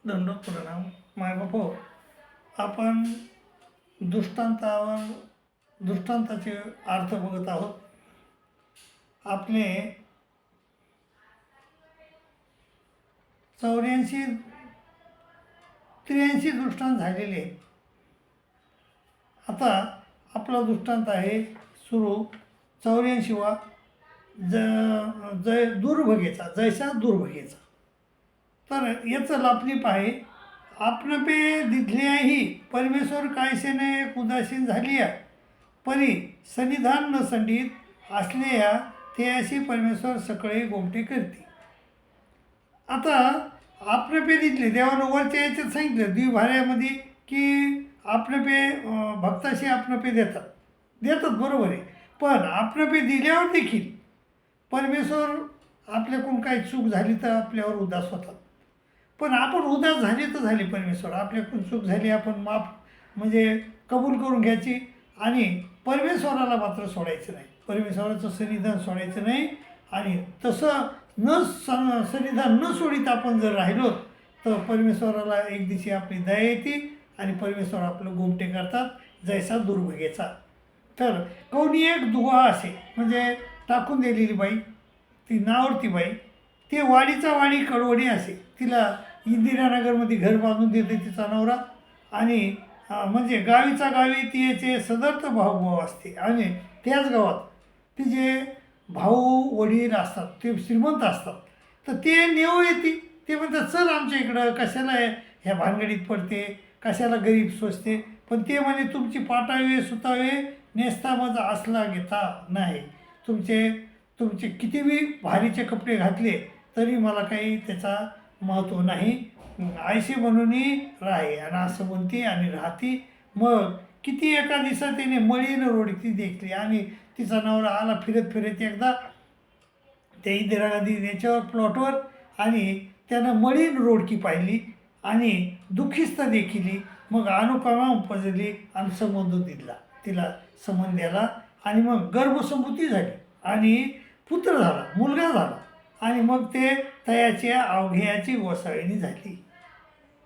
दंडोत प्रणाम. मायबापो, आपण दृष्टांताचे अर्थ बघत आहोत. आपले 83 दृष्टांत झालेले आहेत. आता आपला दृष्टांत आहे सुरू 84वा दुर्भगेचा, जैसा दुर्भगेचा. तर याचं लापणीप आहे. आपण पे दिधल्याही परमेश्वर कायसेने एक उदासीन झालिया, परी सन्निधान न संडित असलेया ते अशी परमेश्वर सगळे गोमटे करते. आता आपण पे दिधले देवानं वरच्या याच्यात सांगितलं द्विभार्यामध्ये की आपण पे भक्ताशी आपण पे देतात बरोबर आहे. पण आपण पे दिल्यावर देखील परमेश्वर आपल्याकडून काही चूक झाली तर आपल्यावर उदास होतात. पण आपण उदास झाली तर झाली, परमेश्वर आपल्याकडून चूक झाली आपण माफ म्हणजे कबूल करून घ्यायची आणि परमेश्वराला मात्र सोडायचं नाही, परमेश्वराचं सन्निधान सोडायचं नाही. आणि तसं सन्निधान न सोडित आपण जर राहिलो तर परमेश्वराला एक दिवशी आपली दया येते आणि परमेश्वर आपलं गोमटे करतात, जैसा दुर्भगेचा. तर कोणी एक दुवा असे म्हणजे टाकून दिलेली बाई, ती नावरती बाई, ते वाडीचा वाडी कडवडी असे, तिला इंदिरानगरमध्ये घर बांधून देते तिचा नवरा. आणि म्हणजे गावीचा गावी तिचे सदर्थ भाऊ असते आणि त्याच गावात तिचे भाऊ वडील असतात, ते श्रीमंत असतात. तर ते नेऊ येते, ते म्हणतात चल आमच्या इकडं, कशाला ह्या भानगडीत पडते, कशाला गरीब सोचते. पण ते म्हणे तुमची पाटावे सुतावे नेसता माझा असला घेता नाही, तुमचे कितीही भारीचे कपडे घातले तरी मला काही त्याचा महत्त्व नाही, आयशी म्हणून राहे. आणि असं म्हणते आणि राहती. मग किती एका दिवसात तिने मळीन रोडती देखली आणि तिचा नवरा आला फिरत एकदा त्या इंदिरा गांधी याच्यावर प्लॉटवर आणि त्यानं मळीन रोडकी पाहिली आणि दुःखीस्त देखिली. मग अनुकंपा उपजली आणि संबंध दिला, तिला संबंध द्याला. आणि मग गर्भसंभूती झाली आणि पुत्र झाला, मुलगा झाला. आणि मग ते तयाच्या अवघ्याची गोसाविणी झाली.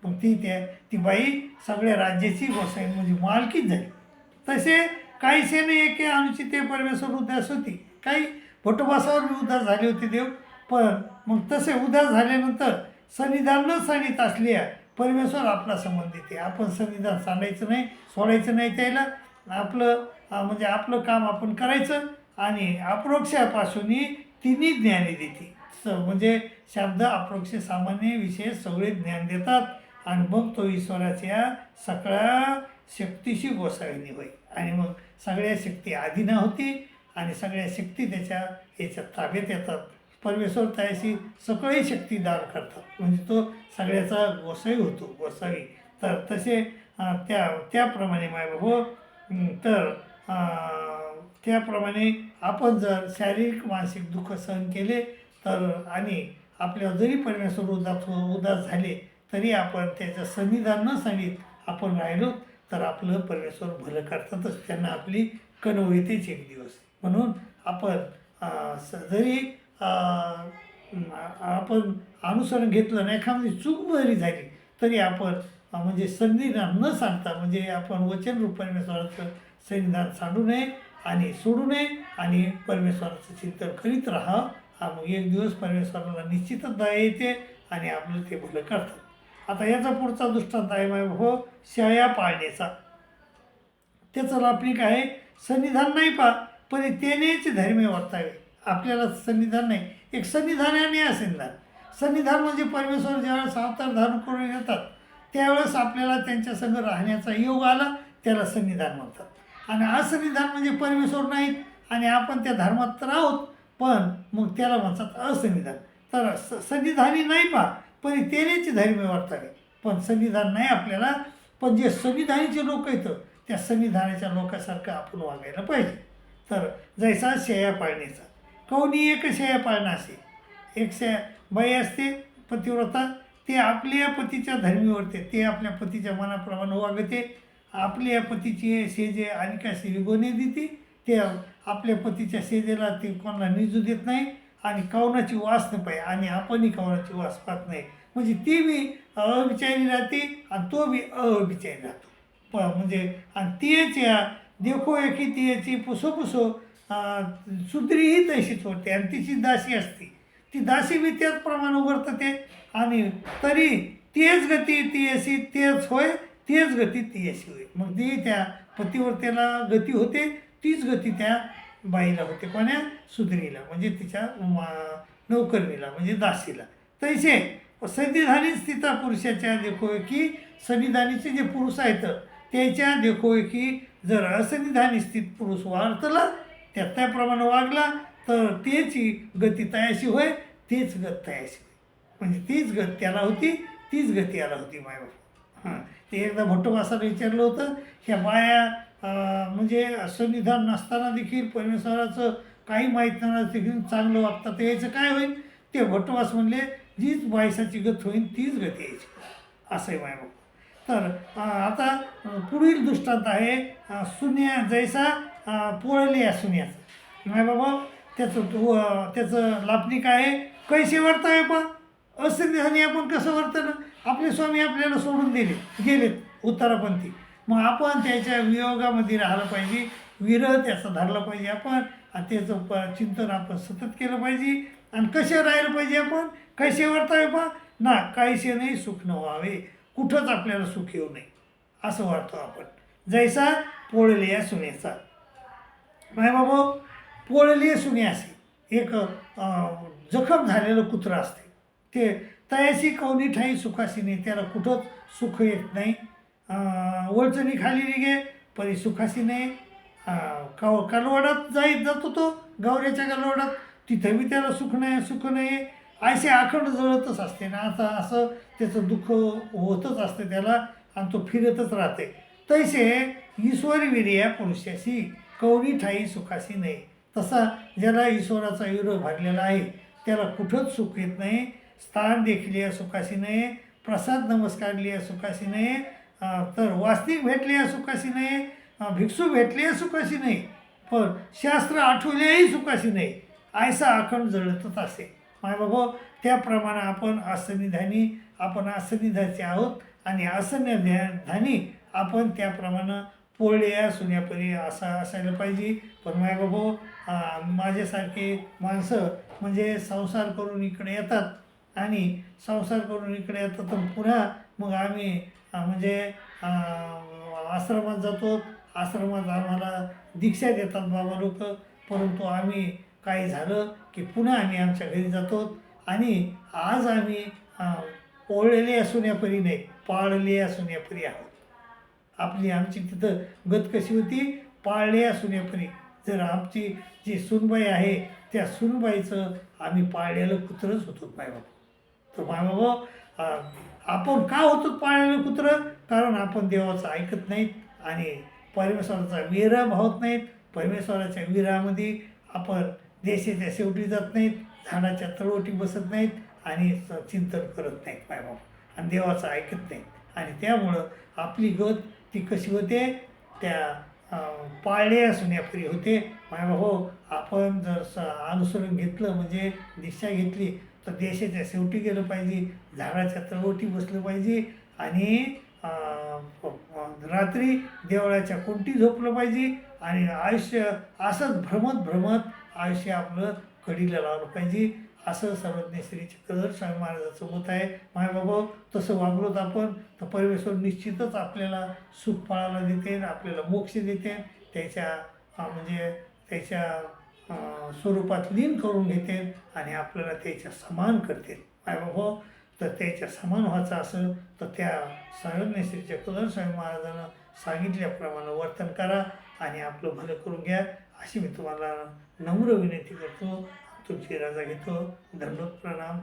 मग ती बाई सगळ्या राज्याची गोसाविणी म्हणजे मालकीच झाली. तसे काहीसे नाही एके अनुचिते परमेश्वर उदास होती, काही भटोबासावर बी उदास झाले होते देव. पण मग तसे उदास झाल्यानंतर सन्निधान न सांडित असल्या परमेश्वर आपला संबंध देते. आपण सन्निधान सांडायचं नाही, सोडायचं नाही, त्याला आपलं म्हणजे आपलं काम आपण करायचं. आणि अप्रोक्षापासून तिन्ही ज्ञाने देते, म्हणजे शब्द अप्रोक्ष सामान्य विषय सगळे ज्ञान देतात. आणि मग तो ईश्वराच्या सगळ्या शक्तीशी गोसाविणी होई. आणि मग सगळ्या शक्ती आधीना होती आणि सगळ्या शक्ती त्याच्या याच्यात ताब्यात येतात. परमेश्वर त्याशी सगळी शक्ती दान करतात, म्हणजे तो सगळ्याचा गोसावी होतो, गोसावी. तर तसे त्याप्रमाणे मायबाबो, तर त्याप्रमाणे आपण जर शारीरिक मानसिक दुःख सहन केले तर आणि आपल्यावर जरी परमेश्वर उदास झाले तरी आपण त्याचं सन्निधान न सांगित आपण राहिलो तर आपलं परमेश्वर भलं करतातच, त्यांना आपली कणव येतेच एक दिवस. म्हणून आपण जरी आपण अनुसरण घेतलं नाही, एखादी चूक जरी झाली तरी आपण म्हणजे सन्निधान न सांगता म्हणजे आपण वचनरूप परमेश्वराचं सन्निधान सांडू नये आणि सोडू नये आणि परमेश्वराचं चिंतन करीत राहा. मग एक दिवस परमेश्वराला निश्चितच दया येते आणि आपलं ते भलं करतात. आता याचा पुढचा दृष्टांत आहे हो शेळ्या पाळण्याचा. त्याचं लापणीक आहे सन्निधान नाही पण तेनेच धर्मे वर्तावे. आपल्याला सन्निधान नाही, एक सन्निधान आणि असन्निधान. सन्निधान म्हणजे परमेश्वर ज्यावेळेस अवतार धारण करून येतात त्यावेळेस आपल्याला त्यांच्या संग राहण्याचा योग आला, त्याला सन्निधान म्हणतात. आणि असन्निधान म्हणजे परमेश्वर नाहीत आणि आपण त्या धर्मात तर आहोत पण मग त्याला म्हणतात असन्निधान. तर सन्निधानी नाही पण तेनेच धर्मे वर्तावे. पण सन्निधान नाही आपल्याला, पण जे सन्निधानीचे लोक येतं त्या सन्निधानाच्या लोकांसारखं आपण वागायला पाहिजे. तर जैसा शेया पाळण्याचा, कोणी एक शेया पाळणं असे, एक बाई असते पतिव्रता, ते आपल्या पतीच्या धर्मीवरते, ते आपल्या पतीच्या मनाप्रमाणे वागते, आपल्या पतीची सेजे आणि कशी विगोने देते, ते आपल्या पतीच्या सेजेला ते कोणाला निजू देत नाही आणि कवनाची वास न पाहिजे आणि आपणही कवनाची वास पाहत नाही. म्हणजे ती बी अविचारी राहते आणि तो बी अविचारी राहतो. म्हणजे आणि तियेच्या देखो एकी तियेची पुसो पुसो सुद्री ही तशीच होते आणि तिची दासी असते. ती दासी बी त्याचप्रमाणे वर्तते आणि तरी तेच गती तियसी तेच होय, तेच गती तियसी होय. मग ती त्या पतिव्रतेला गती होते, तीच गती त्या बाईला होते. कोण्या? सुद्रीला, म्हणजे तिच्या नौकरणीला म्हणजे दासीला. तैसे संविधानी स्थित पुरुषाच्या देखो की संविधानीचे जे पुरुष आहेत त्याच्या देखो की जर असंविधानी स्थित पुरुष वाढतला त्याप्रमाणे वागला तर त्याची गती तयाशी होय, तीच गत तयाशी होय. म्हणजे तीच गत त्याला होती, तीच गती याला होती मायबाप. हां, ते एकदा भट्टोबासाला विचारलं होतं, ह्या बाया म्हणजे संविधान नसताना देखील परमेश्वराचं काही माहीत नाही देखील चांगलं वागतात, तर याचं काय होईल? ते भट्टोबास म्हणले, जीच बायसाची गत होईल तीच गती यायची, असं आहे मायबाप. तर आता पुढील दृष्टांत आहे सुन्या जैसा पोळले या सुन्याचं. मायबाबा त्याचं लापणी काय आहे? कैसे वर्तावे पा असंविधानी आपण कसं वर्तलं? आपले स्वामी आपल्याला सोडून गेलेत उत्तरापंथी. मग आपण त्याच्या वियोगामध्ये राहिलं पाहिजे, विरह त्याचा धरला पाहिजे आपण, आणि त्याचं चिंतन आपण सतत केलं पाहिजे. आणि कसे राहिलं पाहिजे आपण? कैसे वर्तावे पा ना काहीसे नाही सुख न व्हावे, कुठंच आपल्याला सुख येऊ नये असं वाटतो आपण. जैसा पोळले या सुन्याचा. माय बाबा, पोळले सुने असे एक जखम झालेलं कुत्रं असते, ते तयाशी कवनी ठाई सुखाशी नाही, त्याला कुठंच सुख येत नाही. वळचणी खाली निघे परी सुखाशी नाही. कालवाडात जातो तो गौऱ्याच्या कालवाडात, तिथं बी त्याला सुख नाही. ऐसे आखंड जळतच असते ना, आता असं त्याचं दुःख होतच असते त्याला आणि तो फिरतच राहते. तैसे ईश्वरी विर्या पुरुषाशी कवनी ठाई सुखाशी नाही. तसा ज्याला ईश्वराचा विरह भागलेला आहे त्याला कुठंच सुख येत नाही. स्थान देखील या सुखाशी नाही, प्रसाद नमस्कार लिया सुखाशी नाही, तर वास्तविक भेटले या सुखाशी नाही, भिक्षू भेटले या सुखाशी नाही, पण शास्त्र आठवलेही सुखाशी नाही. ऐसा आखंड जळतच असे. मायबाबा, त्याप्रमाणे आपण असन्निधाचे आहोत आणि असन्निधानी आपण त्याप्रमाणे पोळले या सुन्यापरी असं असायला पाहिजे. पण मायबाबा, माझ्यासारखे माणसं म्हणजे संसार करून इकडे येतात आणि संसार करून इकडे येतात तर पुन्हा मग आम्ही म्हणजे आश्रमात जातो. आश्रमात आम्हाला दीक्षा देतात बाबा लोक, परंतु आम्ही काही झालं की पुन्हा आम्ही आमच्या घरी जातो. आणि आज आम्ही पोळलेले असुन्यापरी नाही, पाळले असुन्यापरी आहोत. आमची तिथं गत कशी होती? पाळले असुन्यापरी. जर आमची जी सुनबाई आहे त्या सुनबाईचं आम्ही पाळलेलं कुत्रंच होतो मायबाबा. तर मायबाबा, आपण का होतो पाळलेलं कुत्रं? कारण आपण देवाचं ऐकत नाहीत आणि परमेश्वराचा विरह भावत नाहीत. परमेश्वराच्या विरहामध्ये आपण देशाच्या शेवटी जात नाहीत, झाडाच्या तळवटी बसत नाहीत आणि चिंतन करत नाहीत मायबाबा, आणि देवाचं ऐकत नाहीत. आणि त्यामुळं आपली गत ती कशी होते? त्या पाळल्या सुन्यापरी होते मायबाबा. आपण जर अनुसरण घेतलं म्हणजे दीक्षा घेतली तर देशाच्या शेवटी गेलं पाहिजे, झाडाच्या तळवटी बसलं पाहिजे आणि रात्री देवळाच्या कोणती झोपलं पाहिजे आणि आयुष्य असंच भ्रमत आयुष्य आपलं कडीला लावलं पाहिजे, असं सर्वज्ञ श्री चक्रधर स्वामी महाराजाचं मत आहे. मायबाबा, तसं वागलोत आपण तर परमेश्वर निश्चितच आपल्याला सुख फळाला देते, आपल्याला मोक्ष देते, त्याच्या स्वरूपात लीन करून घेते आणि आपल्याला त्याच्या समान करते मायबाबा. तर त्याच्या समान व्हायचं असं तर त्या सर्वज्ञ श्री चक्रधर स्वामी महाराजांना सांगितल्याप्रमाणे वर्तन करा आणि आपलं भलं करून घ्या, अशी मी तुम्हाला नम्र विनंती करतो. तुमची रजा घेतो. दंडोत प्रणाम.